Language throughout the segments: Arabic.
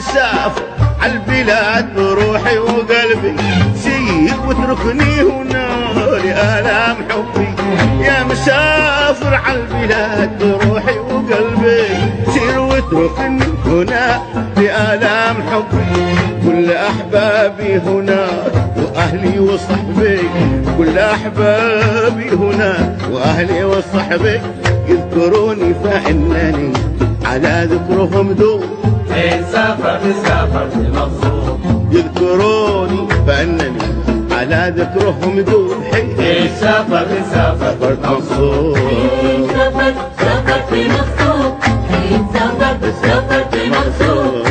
مسافر عالبلاد بروحي وقلبي، سيب واتركني هنا لآلام حبي. يا مسافر عالبلاد بروحي وقلبي، سير واتركني هنا لآلام حبي. كل أحبابي هنا وأهلي وصحبي، كل أحبابي هنا وأهلي وصحبي، يذكروني فإنني على ذكرهم دوب. سافرت سافرت مبسوط، يذكروني فإنني على ذكرهم دوب. سافرت سافرت مبسوط. سافرت سافرت مبسوط، سافرت سافرت مبسوط.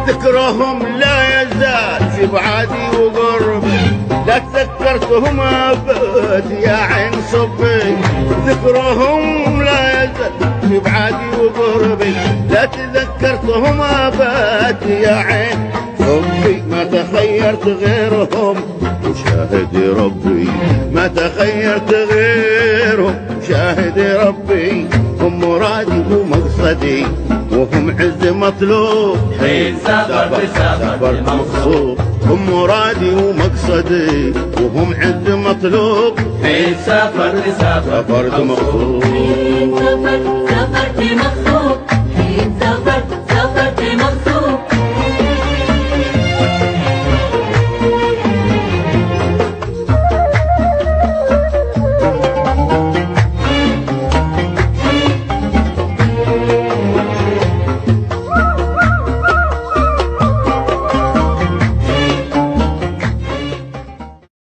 ذكرهم لا يزال في بعادي وقربي، لا تذكرتهم أبد يا عين صبي. ذكرهم لا يزال في بعادي وقربي، لا تذكرتهم أبد يا عين صبي. ما تخيرت غيرهم وشاهدي ربي، ما تخيرت غيرهم وشاهدي ربي. هم مرادي ومقصدي وهم عز مطلوب. سافرت سافرت مبسوط، هم مرادي ومقصدي وهم عز مطلوب. سافرت سافرت مبسوط.